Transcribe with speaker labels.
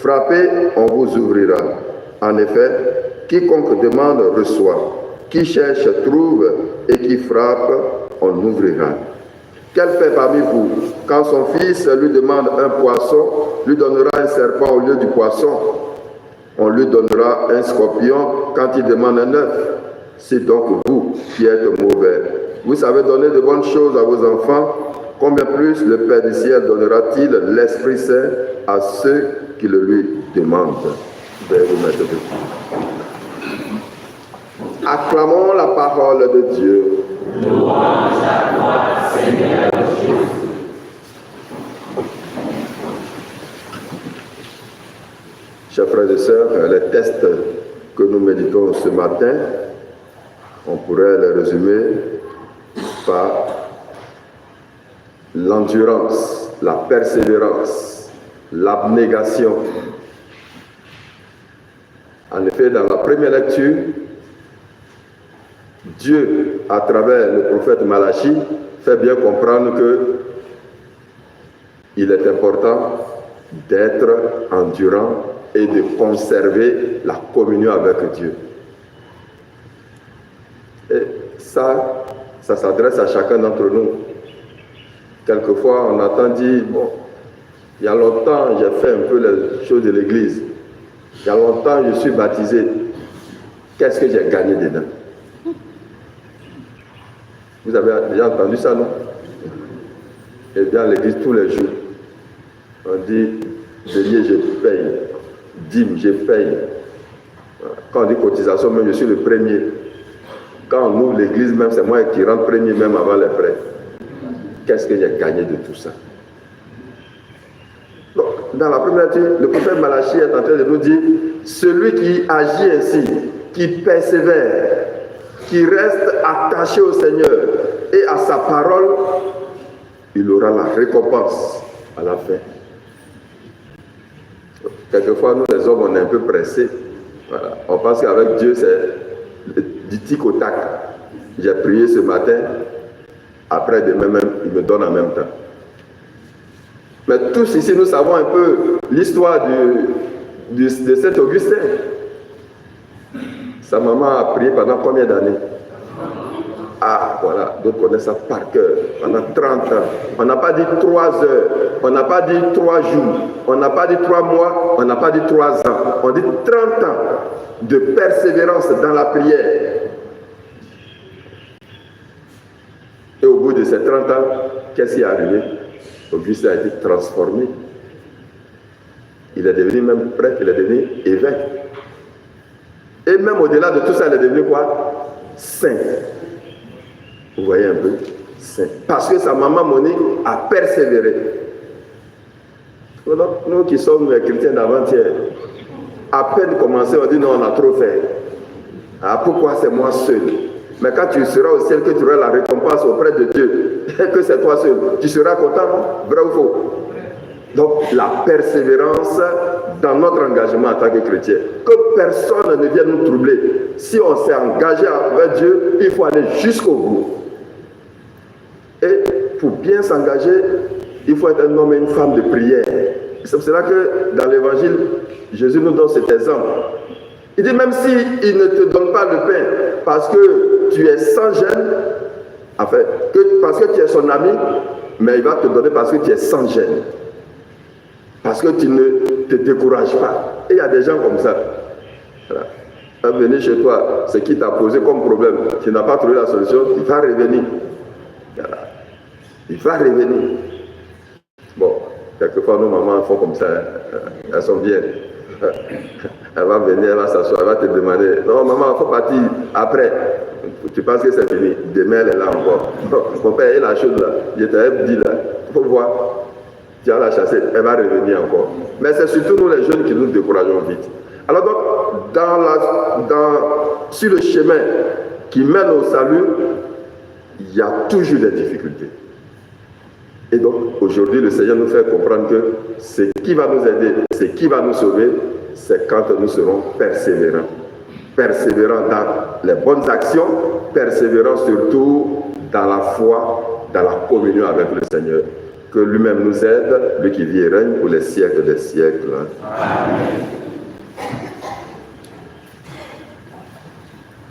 Speaker 1: Frappez, on vous ouvrira. En effet, quiconque demande reçoit. Qui cherche trouve, et qui frappe, on ouvrira. Quel père parmi vous, quand son fils lui demande un poisson, lui donnera un serpent au lieu du poisson? On lui donnera un scorpion quand il demande un œuf. C'est donc vous qui êtes mauvais. Vous savez donner de bonnes choses à vos enfants. Combien plus le Père du ciel donnera-t-il l'Esprit Saint à ceux qui le lui demandent? Veuillez vous mettre debout. Acclamons la parole de Dieu.
Speaker 2: Louange à toi, Seigneur Jésus.
Speaker 1: Chers frères et sœurs, les tests que nous méditons ce matin, on pourrait les résumer par l'endurance, la persévérance, l'abnégation. En effet, dans la première lecture, Dieu, à travers le prophète Malachie, fait bien comprendre qu'il est important d'être endurant et de conserver la communion avec Dieu. Et ça s'adresse à chacun d'entre nous. Quelquefois, on entend dire, bon, il y a longtemps, j'ai fait un peu les choses de l'église. Il y a longtemps, je suis baptisé. Qu'est-ce que j'ai gagné dedans? Vous avez déjà entendu ça, non? Eh bien, à l'église, tous les jours, on dit, bélier, je paye. Dîme, je paye. Quand on dit cotisation, même je suis le premier. Quand on ouvre l'église, même c'est moi qui rentre premier, même avant les prêts. Qu'est-ce que j'ai gagné de tout ça? Donc, dans la première lecture, le prophète Malachie est en train de nous dire, celui qui agit ainsi, qui persévère, qui reste attaché au Seigneur et à sa parole, il aura la récompense à la fin. Quelquefois, nous les hommes, on est un peu pressés. Voilà. On pense qu'avec Dieu, c'est du tic au tac. J'ai prié ce matin, après demain même, il me donne en même temps. Mais tous ici, nous savons un peu l'histoire de Saint Augustin. Sa maman a prié pendant combien d'années? Ah, voilà, d'autres connaissent ça par cœur. Pendant 30 ans. On n'a pas dit 3 heures, on n'a pas dit 3 jours, on n'a pas dit 3 mois, on n'a pas dit 3 ans. On dit 30 ans de persévérance dans la prière. Et au bout de ces 30 ans, qu'est-ce qui est arrivé? Augustin a été transformé. Il est devenu même prêtre, il est devenu évêque. Et même au-delà de tout ça, il est devenu quoi? Saint. Vous voyez un peu? Saint. Parce que sa maman Monique a persévéré. Donc, nous qui sommes chrétiens d'avant-hier, à peine commencé, on dit non, on a trop fait. Ah, pourquoi c'est moi seul? Mais quand tu seras au ciel, que tu auras la récompense auprès de Dieu, que c'est toi seul, tu seras content, non? Vrai ou faux? Donc, la persévérance dans notre engagement en tant que chrétien. Que personne ne vienne nous troubler. Si on s'est engagé avec Dieu, il faut aller jusqu'au bout. Et pour bien s'engager, il faut être un homme et une femme de prière. C'est pour cela que dans l'évangile, Jésus nous donne cet exemple. Il dit même s'il ne te donne pas le pain parce que tu es sans gêne, enfin, parce que tu es son ami, mais il va te donner parce que tu es sans gêne. Parce que tu ne te décourages pas. Et il y a des gens comme ça. Voilà. Il va venir chez toi, ce qui t'a posé comme problème, tu n'as pas trouvé la solution, il va revenir. Voilà. Il va revenir. Bon, quelquefois nos mamans font comme ça, elles sont bien. Elle va venir, elle va s'asseoir, elle va te demander, non maman, il faut partir après. Tu penses que c'est fini, demain elle est là encore. Mon père est la chose là, je t'avais dit là, il faut voir. Tu vas la chasser, elle va revenir encore. Mais c'est surtout nous les jeunes qui nous décourageons vite. Alors donc, sur le chemin qui mène au salut, il y a toujours des difficultés. Et donc, aujourd'hui, le Seigneur nous fait comprendre que ce qui va nous aider, ce qui va nous sauver, c'est quand nous serons persévérants. Persévérants dans les bonnes actions, persévérants surtout dans la foi, dans la communion avec le Seigneur. Que lui-même nous aide, lui qui vit et règne pour les siècles des siècles.
Speaker 2: Amen.